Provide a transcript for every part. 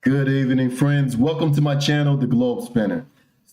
Good evening, friends. Welcome to my channel, The Globe Spinner.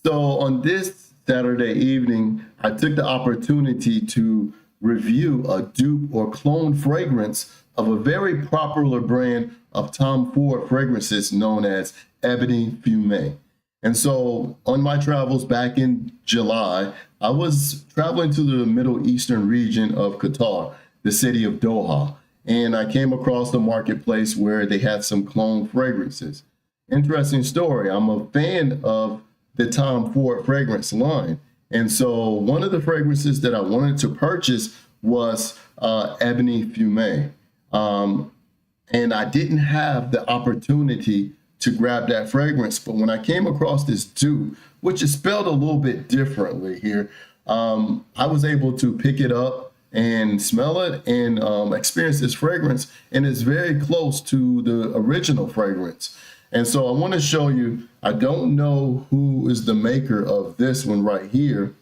So on this Saturday evening, I took the opportunity to review a dupe or clone fragrance of a very popular brand of Tom Ford fragrances known as Ebene Fume. And so on my travels back in July, I was traveling to the Middle Eastern region of Qatar, the city of Doha, and I came across the marketplace where they had some clone fragrances. Interesting story. I'm a fan of the Tom Ford fragrance line. And so one of the fragrances that I wanted to purchase was Ebene Fume. And I didn't have the opportunity to grab that fragrance. But when I came across this dupe, which is spelled a little bit differently here, I was able to pick it up and smell it and experience this fragrance. And it's very close to the original fragrance. And so I want to show you, I don't know who is the maker of this one right here,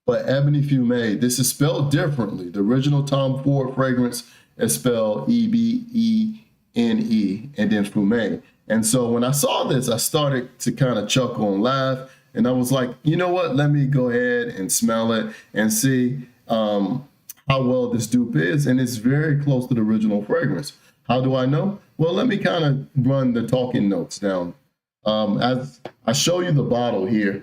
but Ebene Fume, this is spelled differently. The original Tom Ford fragrance is spelled Ebene and then Fume. And so when I saw this, I started to kind of chuckle and laugh. And I was like, you know what? Let me go ahead and smell it and see how well this dupe is. And it's very close to the original fragrance. How do I know? Well, let me kind of run the talking notes down. As I show you the bottle here,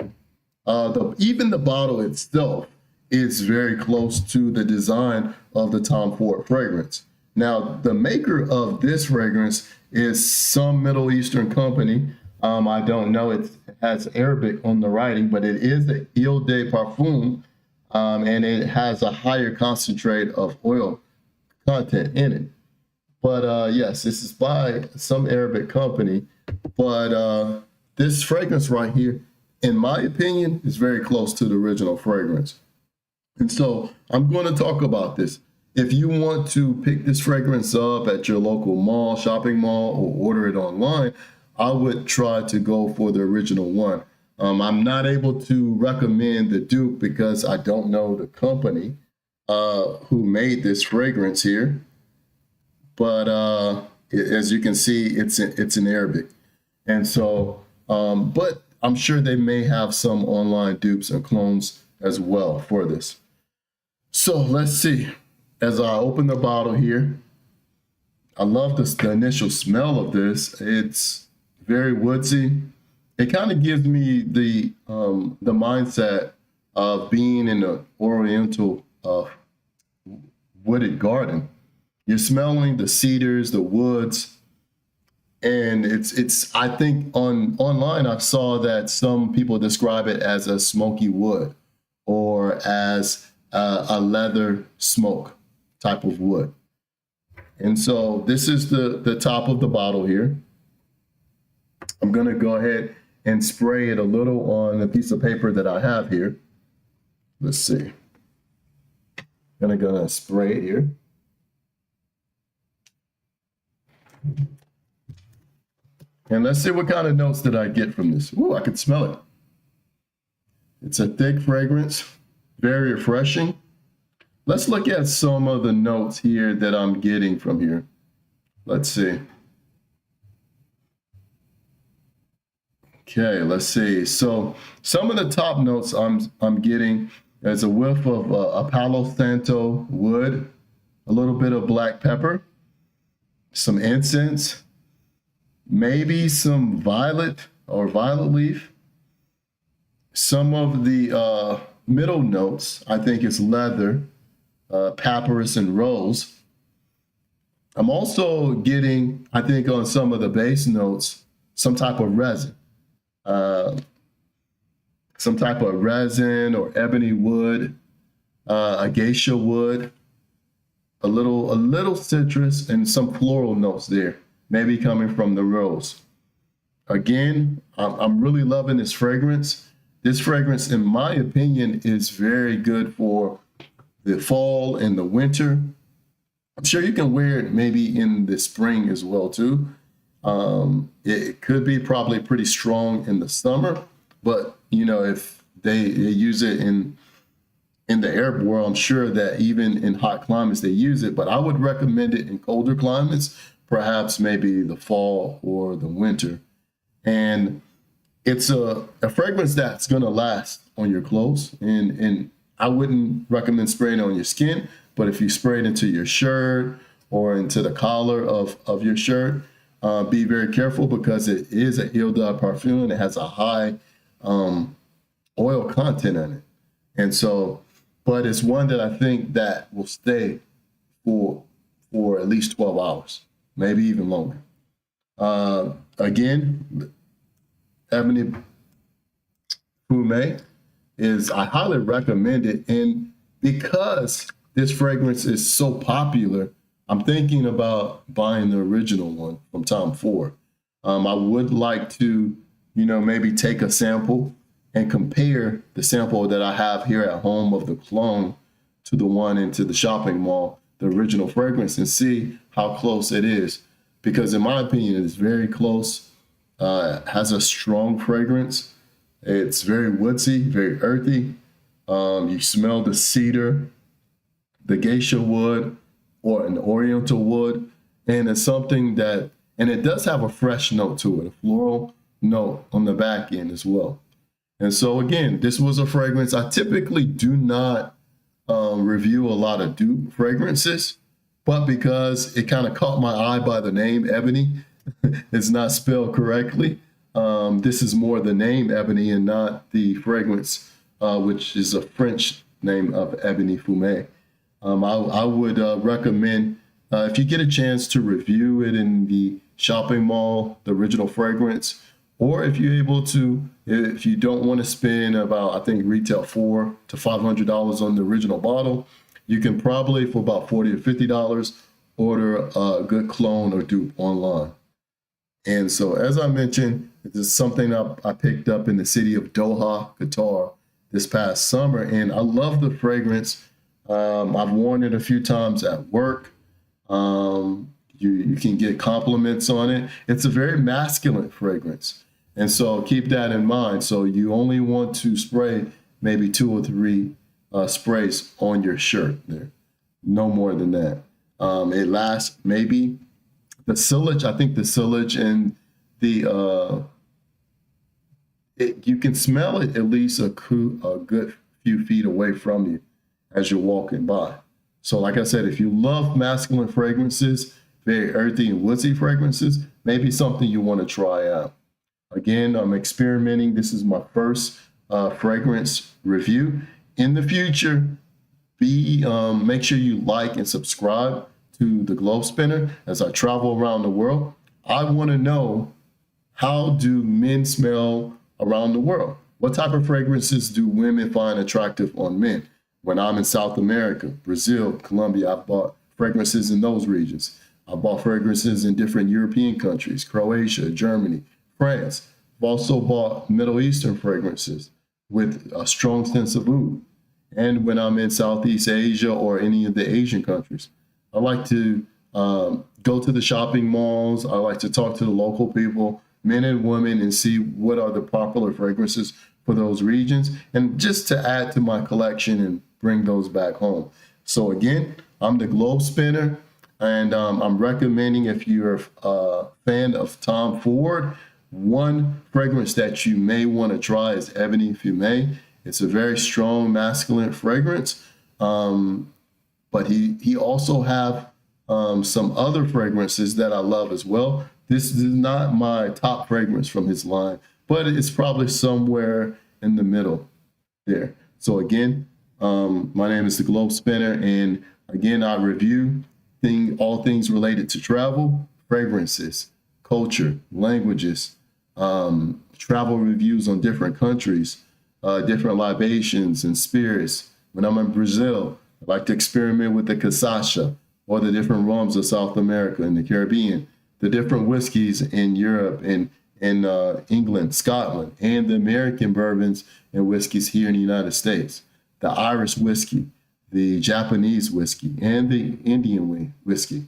even the bottle itself is very close to the design of the Tom Ford fragrance. Now, the maker of this fragrance is some Middle Eastern company. I don't know, it has Arabic on the writing, but it is the Ile de Parfum, and it has a higher concentrate of oil content in it. But yes, this is by some Arabic company. But this fragrance right here, in my opinion, is very close to the original fragrance. And so I'm going to talk about this. If you want to pick this fragrance up at your local mall, shopping mall, or order it online, I would try to go for the original one. I'm not able to recommend the dupe because I don't know the company who made this fragrance here. But as you can see, it's in Arabic. And so, but I'm sure they may have some online dupes and clones as well for this. So let's see. As I open the bottle here, I love the initial smell of this. It's very woodsy. It kind of gives me the mindset of being in an oriental wooded garden. You're smelling the cedars, the woods, and it's. I think online I saw that some people describe it as a smoky wood or as a leather smoke type of wood. And so this is the top of the bottle here. I'm gonna go ahead and spray it a little on the piece of paper that I have here. Let's see. Gonna spray it here. And let's see what kind of notes did I get from this. Ooh, I can smell it. It's a thick fragrance, very refreshing. Let's look at some of the notes here that I'm getting from here. Let's see. Okay, let's see. So some of the top notes I'm getting is a whiff of a Palo Santo wood, a little bit of black pepper, some incense, maybe some violet or violet leaf. Some of the middle notes, I think it's leather, papyrus, and rose. I'm also getting, I think on some of the base notes, some type of resin. Some type of resin or ebony wood, acacia wood, a little citrus, and some floral notes there, maybe coming from the rose. Again, I'm really loving this fragrance. This fragrance, in my opinion, is very good for the fall and the winter. I'm sure you can wear it maybe in the spring as well too. It could be probably pretty strong in the summer, but you know, if they use it in the Arab world, I'm sure that even in hot climates they use it, but I would recommend it in colder climates, perhaps maybe the fall or the winter. And it's a fragrance that's going to last on your clothes. And I wouldn't recommend spraying it on your skin, but if you spray it into your shirt or into the collar of your shirt, be very careful because it is a Eau de Parfum and it has a high oil content in it. And so, but it's one that I think that will stay for at least 12 hours, maybe even longer. Again, Ebene Fume I highly recommend it. And because this fragrance is so popular, I'm thinking about buying the original one from Tom Ford. I would like to, maybe take a sample and compare the sample that I have here at home of the clone to the one into the shopping mall, the original fragrance, and see how close it is. Because in my opinion, it's very close. Has a strong fragrance. It's very woodsy, very earthy. You smell the cedar, the geisha wood, or an oriental wood. And it's something that, and it does have a fresh note to it, a floral note on the back end as well. And so again, this was a fragrance. I typically do not review a lot of dupe fragrances, but because it kind of caught my eye by the name Ebene, it's not spelled correctly. This is more the name Ebene and not the fragrance, which is a French name of Ebene Fume. I would recommend, if you get a chance to review it in the shopping mall, the original fragrance, or if you're able to, if you don't want to spend about, I think retail $400 to $500 on the original bottle, you can probably for about $40 to $50 order a good clone or dupe online. And so, as I mentioned, this is something I picked up in the city of Doha, Qatar, this past summer, and I love the fragrance. I've worn it a few times at work. You can get compliments on it. It's a very masculine fragrance. And so keep that in mind. So you only want to spray maybe 2 or 3 sprays on your shirt there. No more than that. It lasts maybe the sillage. I think the sillage and the, you can smell it at least a good few feet away from you as you're walking by. So like I said, if you love masculine fragrances, very earthy and woodsy fragrances, maybe something you want to try out. Again, I'm experimenting. This is my first fragrance review. In the future, make sure you like and subscribe to the Globe Spinner as I travel around the world. I want to know, how do men smell around the world? What type of fragrances do women find attractive on men? When I'm in South America, Brazil, Colombia, I've bought fragrances in those regions. I bought fragrances in different European countries, Croatia, Germany, France. I've also bought Middle Eastern fragrances with a strong sense of oud. And when I'm in Southeast Asia or any of the Asian countries, I like to go to the shopping malls. I like to talk to the local people, men and women, and see what are the popular fragrances for those regions, and just to add to my collection and bring those back home. So again, I'm the Globe Spinner, and I'm recommending, if you're a fan of Tom Ford, one fragrance that you may want to try is Ebene Fume. It's a very strong masculine fragrance, but he also have some other fragrances that I love as well. This is not my top fragrance from his line, but it's probably somewhere in the middle there. So again, my name is the Globe Spinner, and again, I review all things related to travel, fragrances, culture, languages, travel reviews on different countries, different libations and spirits. When I'm in Brazil, I like to experiment with the cachaça or the different rums of South America and the Caribbean, the different whiskeys in Europe and in England, Scotland, and the American bourbons and whiskeys here in the United States, the Irish whiskey, the Japanese whiskey, and the Indian whiskey.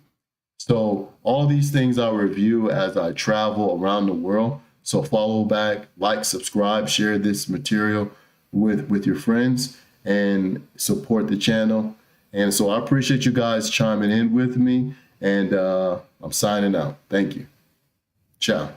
So all these things I review as I travel around the world. So follow back, like, subscribe, share this material with your friends, and support the channel. And so I appreciate you guys chiming in with me, and I'm signing out. Thank you. Ciao.